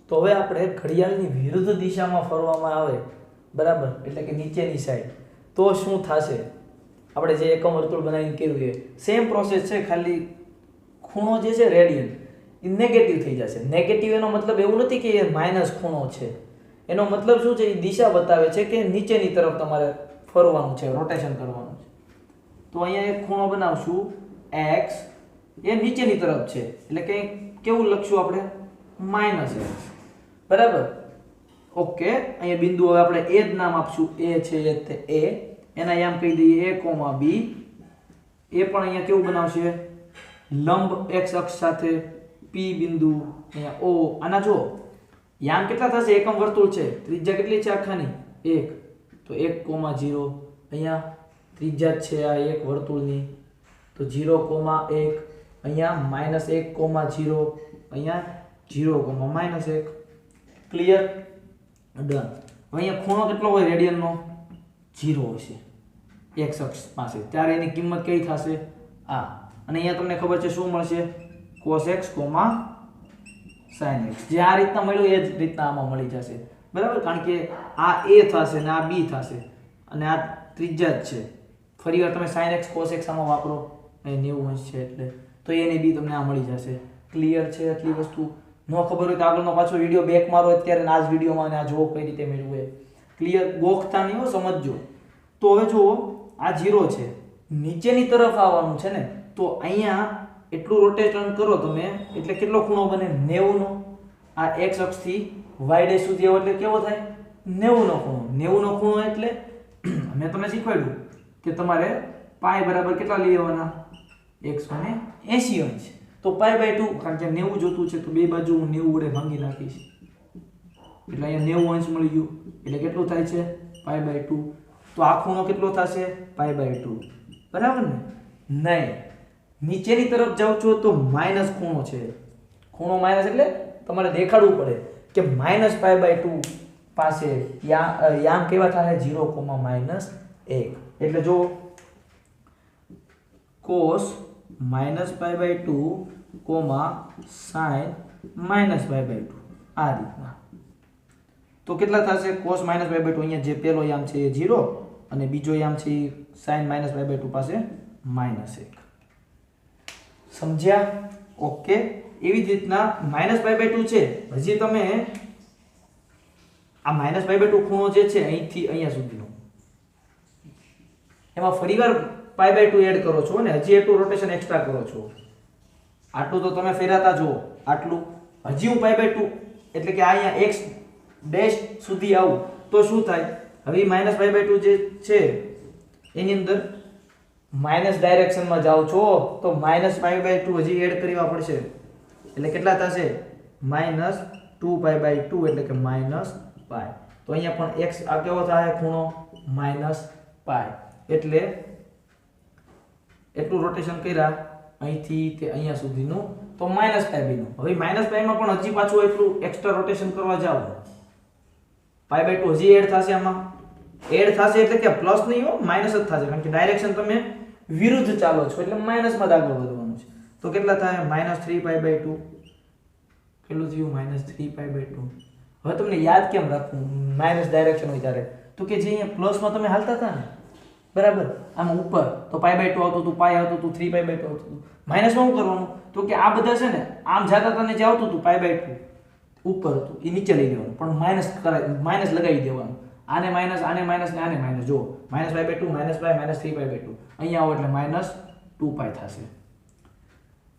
તો હવે આપણે ઘડિયાળની વિરુદ્ધ દિશામાં ફરવામાં આવે, બરાબર, એટલે કે નીચેની સાઈડ, તો શું થશે? આપણે જે એકમ વર્તુળ બનાવીને કર્યું એ સેમ પ્રોસેસ છે, ખાલી ખૂણો જે છે રેડિયન એ નેગેટિવ થઈ જશે. નેગેટિવ એનો મતલબ એવું નથી કે એ માઇનસ ખૂણો છે. એનો મતલબ શું છે? એ દિશા બતાવે છે કે નીચેની તરફ તમારે ફરવાનું છે, રોટેશન કરવાનું છે. તો અહીંયા એક ખૂણો બનાવશું x, એ નીચેની તરફ છે એટલે કે કેવું લખશું આપણે? -x. બરાબર? ઓકે. અહીંયા બિંદુ હવે આપણે એ જ નામ આપશું. એ છે તે a, એના આમ કહી દઈએ a, b. એ પણ અહીંયા કેવું બનાવશે? લંબ x અક્ષ સાથે P બિંદુ અહીંયા O આના જો યામ કેટલા થશે એકમ વર્તુળ છે ત્રિજ્યા કેટલી છે આખાની 1 તો 1,0 અહીંયા ત્રિજ્યા છે આ એક વર્તુળની તો 0,1 અહીંયા -1,0 અહીંયા 0,-1 ક્લિયર ડન અહીંયા ખૂણો કેટલો હોય રેડિયનનો 0 હશે x અક્ષ પાસે ત્યારે એની કિંમત કઈ થશે આ અને અહીંયા તમને ખબર છે શું મળશે cos x, sin x જે આ રીતના મળ્યું એ જ રીતના આમાં મળી જશે બરાબર કારણ કે આ a થશે ને આ b થશે અને આ ત્રિજ્યા જ છે ફરીવાર તમે sin x cos x આમાં વાપરો અહીં 90 અંશ છે એટલે તો a ને b તમને આ મળી જશે ક્લિયર છે આટલી વસ્તુ ન ખબર હોય તો આગળનો પાછો વિડિયો બેક મારો અત્યારે આ જ વિડિયોમાં અને આ જો કઈ રીતે મેળવવું એ ક્લિયર ગોખતા નહીં હો સમજજો તો હવે જુઓ આ 0 છે નીચેની તરફ આવવાનું છે ને તો અહીંયા એટલું રોટેશન કરો તમે એટલે કેટલો ખૂણો બને 90 નો આ x અક્ષ થી y ડેશ સુધી આવો એટલે કેવો થાય 90 નો ખૂણો 90 નો ખૂણો એટલે મેં તમને શીખવાડ્યું કે તમારે પાઈ બરાબર કેટલા લઈ લેવાના 180 અંશ તો પાઈ/2 કારણ કે 90 જોતું છે તો બે બાજુ હું 90 વડે ભાંગી નાખીશ એટલે અહીંયા 90 અંશ મળી ગયું એટલે કેટલું થાય છે પાઈ/2 તો આ ખૂણો કેટલો થશે પાઈ/2 બરાબર ને નહીં નીચેની તરફ જાવ છો તો માઈનસ ખૂણો છે ખૂણો માઈનસ એટલે તમારે દેખાડવું પડે કે -π/2 પાસે યામ કેવા થાય 0,-1 એટલે જો cos -π/2, sin -π/2 આ રીતના તો કેટલા થશે cos -π/2 અહીંયા જે પહેલો યામ છે એ 0 અને બીજો યામ છે sin -π/2 પાસે -1 સમજ્યા ઓકે એવી જ રીતના -π/2 છે હજી તમે આ -π/2 ખૂણો જે છે અહીંથી અહીંયા સુધીનો એમાં ફરીવાર π/2 એડ કરો છો અને હજી એટલું રોટેશન એક્સ્ટ્રા કરો છો આટલું તો તમે ફેરાતા જુઓ આટલું હજી હું π/2 એટલે કે આ અહીંયા x ડેશ સુધી આવું તો શું થાય હવે -π/2 જે છે એની અંદર માઈનસ ડાયરેક્શનમાં જાઓ છો તો -π/2 હજી એડ કરવા પડશે એટલે કેટલા થશે -2π/2 એટલે કે -π તો અહીંયા પણ x આ કેવો થાય ખૂણો -π એટલે એટલું રોટેશન કર્યા અહીંથી તે અહીંયા સુધીનું તો -π બીનું હવે -π માં પણ હજી પાછું એટલું એક્સ્ટ્રા રોટેશન કરવા જાવ π/2 હજી એડ થશે આમાં એડ થશે એટલે કે પ્લસ નહીં હો માઈનસ જ થશે કારણ કે ડાયરેક્શન તમે વિરુદ્ધ ચાલો છો એટલે માઈનસ માં આગળ વધવાનું છે તો કેટલા થાય -3π/2 કેટલું થયું -3π/2 હવે તમને યાદ કેમ રાખવું માઈનસ ડાયરેક્શન હોય ત્યારે તો કે જે અહીંયા પ્લસ માં તમે હાલતા હતા ને બરાબર આમ ઉપર તો π/2 આવતું હતું પાઈ આવતું હતું 3π/2 આવતું હતું માઈનસ માં શું કરવાનું તો કે આ બધા છે ને આમ જાતા હતા ને જે આવતું હતું π/2 ઉપર હતું એ નીચે લઈ લેવાનું પણ માઈનસ લગાવી દેવાનું આને માઈનસ આને માઈનસ ને આને માઈનસ જો -π/2 -3π/2 અહીંયા આવો એટલે -2π થશે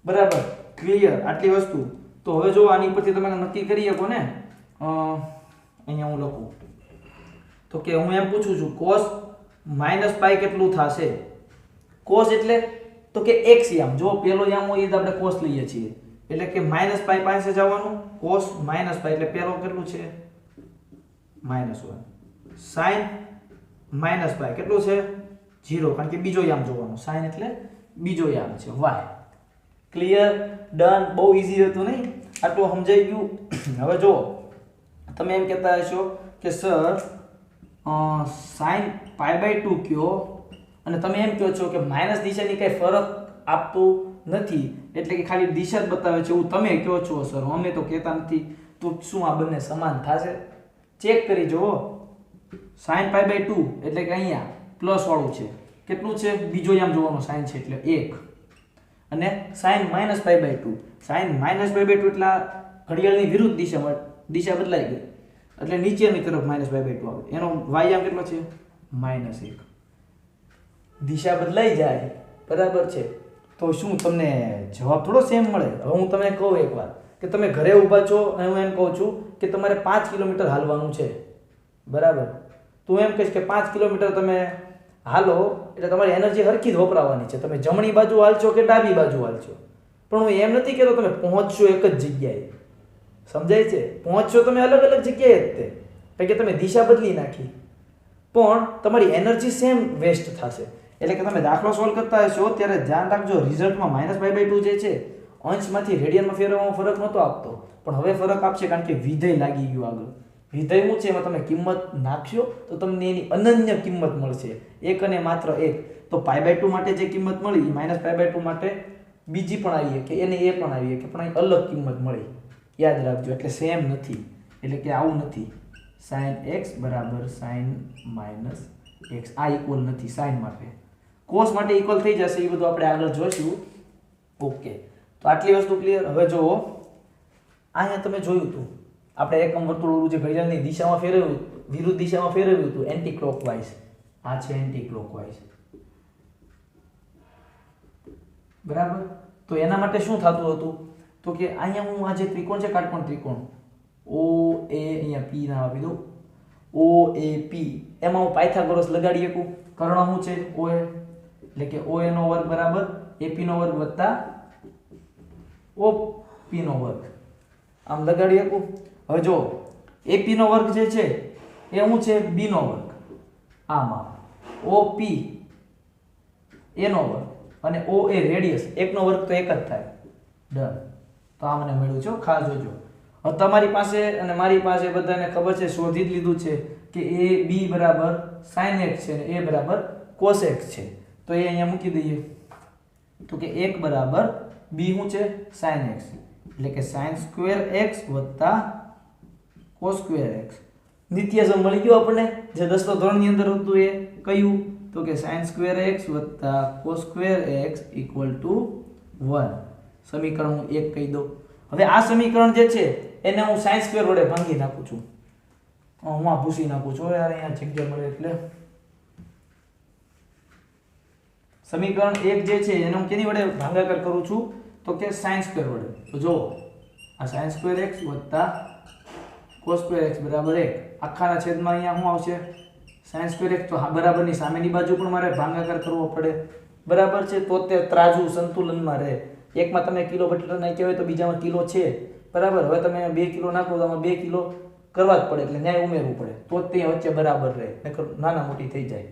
બરાબર ક્લિયર આટલી વસ્તુ તો હવે જો આની પરથી તમે નક્કી કરી શકો ને અહીંયા હું લખું તો કે હું એમ પૂછું છું cos -π કેટલું થશે cos એટલે તો કે x યામ જો પેલો યામ હોય એ આપણે cos લઈએ છીએ એટલે કે -π પાસે જવાનું cos -π એટલે પેલો કેટલું છે -1 sin -π કેટલું છે 0 કારણ કે બીજો યામ જોવાનો sin એટલે બીજો યામ છે y ક્લિયર ડન બહુ ઈઝી હતું નહીં આટલું સમજાઈ ગયું હવે જો તમે એમ કહેતા હશો કે સર sin π/2 કયો અને તમે એમ કહો છો કે માઈનસ દિશાની કઈ ફરક આપતું નથી એટલે કે ખાલી દિશા જ બતાવે છે એવું તમે કહો છો સર અમે તો કહેતા નથી તો શું આ બંને સમાન થશે ચેક કરી જુઓ sin π/2 એટલે કે અહીંયા પ્લસ વાળું છે કેટલું છે બીજો યામ જોવાનો sin છે એટલે 1 અને sin -π/2 sin -π/2 એટલે ઘડિયાળની વિરુદ્ધ દિશામાં દિશા બદલાઈ ગઈ એટલે નીચેની તરફ -π/2 આવે એનો y યામ કેટલો છે -1 દિશા બદલાઈ જાય બરાબર છે તો શું તમને જવાબ થોડો સેમ મળે હવે હું તમને કહું એકવાર કે તમે ઘરે ઊભા છો અને હું એમ કહું છું કે તમારે 5 કિલોમીટર હાલવાનું છે બરાબર તું એમ કહીશ કે 5 કિલોમીટર તમે હાલો એટલે તમારી એનર્જી હરખી જ વપરાવાની છે તમે જમણી બાજુ હાલશો કે ડાબી બાજુ હાલશો પણ હું એમ નથી કહેતો તમે પહોંચશો એક જ જગ્યાએ, સમજાય છે? પહોંચશો તમે અલગ અલગ જગ્યાએ જ તે, કારણ કે તમે દિશા બદલી નાખી, પણ તમારી એનર્જી સેમ વેસ્ટ થશે. એટલે કે તમે દાખલો સોલ્વ કરતા હશો ત્યારે ધ્યાન રાખજો, રિઝલ્ટમાં -π/2 જે છે અંશમાંથી રેડિયનમાં ફેરવવામાં ફરક નહોતો આપતો, પણ હવે ફરક આપશે કારણ કે વિધેય લાગી ગયું આગળ. વિધેય શું છે? એમાં તમે કિંમત નાખશો તો તમને એની અનન્ય કિંમત મળશે, એક અને માત્ર એક. તો π/2 માટે જે કિંમત મળી એ -π/2 માટે બીજી પણ આવી કે એને એ પણ આવી કે પણ અહીં અલગ કિંમત મળી, યાદ રાખજો. એટલે સેમ નથી, એટલે કે આવું નથી sin x બરાબર sin -x, આ ઇક્વલ નથી sin માટે. cos માટે ઇક્વલ થઈ જશે, એ બધું આપણે આગળ જોઈશું. ઓકે, તો આટલી વસ્તુ ક્લિયર. હવે જુઓ, અહીંયા તમે જોયું હતું આપણે એકમ વર્તુળ જે ઘડિયાળની દિશામાં ફેરવ્યું, વિરુદ્ધ દિશામાં ફેરવ્યું હતું એન્ટી ક્લોકવાઇઝ. આ છે એન્ટી ક્લોકવાઇઝ, બરાબર. તો એના માટે શું થતું હતું? તો કે અહીંયા હું આ જે ત્રિકોણ છે, કાટકોણ ત્રિકોણ OA, અહીંયા P નામ આપી દઉં, OAP, એમાં હું પાયથાગોરસ લગાડી શકું. કર્ણ શું છે? OA, એટલે કે OA નો વર્ગ બરાબર AP નો વર્ગ વત્તા OP નો વર્ગ, આમ લગાડી શકું. હવે જો AP નો વર્ગ જે છે એ શું છે? B નો વર્ગ, આમાં OP A નો વર્ગ અને OA રેડિયસ, એક નો વર્ગ તો એક જ થાય. ડન. તો આ મને મળ્યું છે, ખાસ જોજો. હવે તમારી પાસે અને મારી પાસે બધાને ખબર છે, શોધી જ લીધું છે કે AB બરાબર sin x છે અને A બરાબર cos x છે. તો એ અહીંયા મૂકી દઈએ. તો કે 1 બરાબર B શું છે? sin x, એટલે કે sin સ્ક્વેર x વત્તા cos સ્ક્વેર x. નિત્યસમ મળી ગયું આપણને, જે 10 ધોરણની અંદર હતું એ કયું? તો કે sin સ્ક્વેર x વત્તા cos square x equal to 1. સમીકરણ હું 1 કહી દઉં. હવે આ સમીકરણ જે છે એને હું sin સ્ક્વેર વડે ભાંગી નાખું છું. હું આ ભૂસી નાખું છું યાર, અહીંયા જગ્યા મળે એટલે. સમીકરણ 1 જે છે એને હું કેની વડે ભાગાકાર કરું છું? તો કે sin સ્ક્વેર વડે. તો જો આ sin સ્ક્વેર x વત્તા cos સ્ક્વેર x બરાબર 1, આખાના છેદમાં અહીંયા શું આવશે? sin square x. તો હા, બરાબરની સામેની બાજુ પણ મારે ભાગાકાર કરવો પડે, બરાબર છે. તો તે ત્રાજુ સંતુલનમાં રહે. એકમાં તમે કિલો બટેટા નાખ્યા હોય તો બીજામાં કિલો છે, બરાબર. હવે તમે 2 કિલો નાખો તો આમાં 2 કિલો કરવા જ પડે, એટલે ન્યાય ઉમેરવું પડે, તો તે વચ્ચે બરાબર રહે, નકર નાના મોટી થઈ જાય.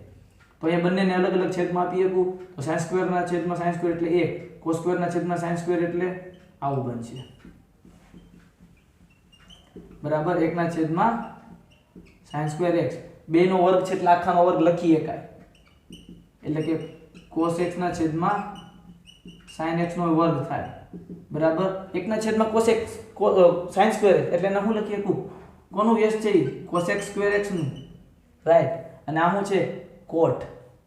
તો એ બંનેને અલગ અલગ છેદમાં આપી શકું. તો sin સ્ક્વેરના છેદમાં sin સ્ક્વેર એટલે 1, cos સ્ક્વેરના છેદમાં sin સ્ક્વેર એટલે આવું બનશે, બરાબર. 1 ના છેદમાં sin સ્ક્વેર x, 2 નો વર્ગ છે એટલે આખાનો વર્ગ લખી શકાય, એટલે કે cos x ના છેદમાં sin x નો વર્ગ થાય, બરાબર. 1 ના છેદમાં cos x sin square x એટલે એને હું લખી શકું? કોનું વ્યસ્ત છે? cos x સ્ક્વેર x નું, રાઈટ. અને આ શું છે?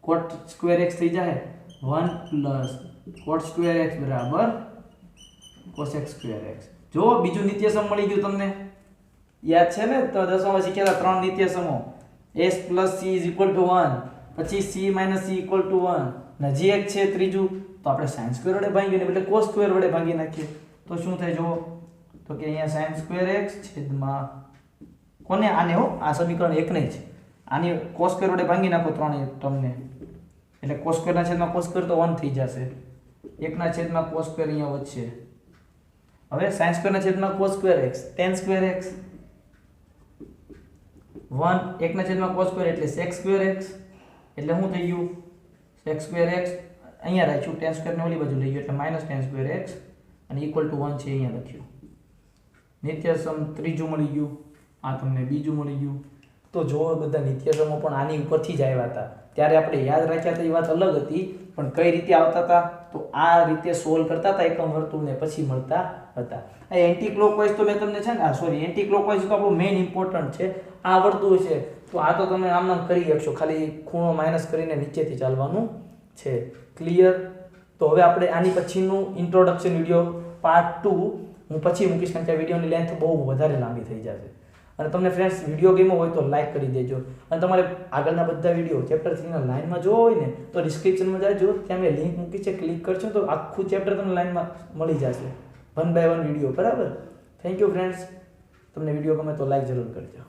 cot સ્ક્વેર x થઈ જાય 1 પ્લસ cot સ્ક્વેર x બરાબર cos x સ્ક્વેર x. જો બીજું નિત્યસમ મળી ગયું તમને, યાદ છે ને? તો 10માં શીખ્યા હતા 3 નિત્યસમો. s + c = 1, પછી c - c = 1, નજી એક છે ત્રીજું, તો આપણે sin સ્ક્વેર વડે ભાંગીને એટલે cos સ્ક્વેર વડે ભાંગી નાખીએ તો શું થાય? જો તો કે અહીંયા sin સ્ક્વેર x છેદમાં કોને? આને હો, આ સમીકરણ 1 ને જ આની cos સ્ક્વેર વડે ભાંગી નાખો ત્રણેય તમને, એટલે cos સ્ક્વેર ના છેદમાં cos સ્ક્વેર તો 1 થઈ જશે. 1 ના છેદમાં cos સ્ક્વેર અહીંયા વધશે. હવે sin સ્ક્વેર ના છેદમાં cos square x, tan square x 1, 1 ના છેદમાં cos સ્ક્વેર એટલે sec સ્ક્વેર x, એટલે શું થઈ ગયું? sec square x. અહીંયા રાખ્યું tan સ્ક્વેર ને ઓલી બાજુ લઈ ગયો એટલે -tan સ્ક્વેર x અને ઇક્વલ ટુ 1 છે અહીંયા લખ્યું. નિત્યસમ ત્રીજું મળી ગયું, આ તમને બીજું મળી ગયું. તો જો બધા નિત્યસમો પણ આની ઉપરથી જ આવ્યા હતા, ત્યારે આપણે યાદ રાખ્યા હતા એ વાત અલગ હતી, પણ કઈ રીતે આવતા હતા? તો આ રીતે સોલ્વ કરતા હતા એકમ વર્તુળને, પછી મળતા હતા. આ એન્ટી ક્લોકવાઇઝ તો મેં તમને છે ને, સોરી એન્ટી ક્લોકવાઇઝ તો આપણું મેઇન ઇમ્પોર્ટન્ટ છે. આ વર્તુળ છે તો આ તો તમે આમ નામ કરી શકશો, ખાલી ખૂણો માઇનસ કરીને નીચેથી ચાલવાનું છે. ક્લિયર? તો હવે આપણે આની પછીનું ઇન્ટ્રોડક્શન વિડીયો પાર્ટ 2 હું પછી મૂકીશ, કારણ કે વિડીયોની લેન્થ બહુ વધારે લાંબી થઈ જશે. અને તમને ફ્રેન્ડ્સ વિડીયો ગમ્યો હોય તો લાઈક કરી દેજો, અને તમારે આગળના બધા વિડીયો ચેપ્ટર 3 ના લાઈનમાં જોવો હોય ને તો ડિસ્ક્રિપ્શનમાં જાજો, ત્યાં મેં લિંક મૂકી છે, ક્લિક કરશો તો આખું ચેપ્ટર તમને લાઈનમાં મળી જશે, 1 બાય 1 વિડીયો, બરાબર. Thank you friends. તમને વિડીયો ગમે તો લાઈક જરૂર કરજો.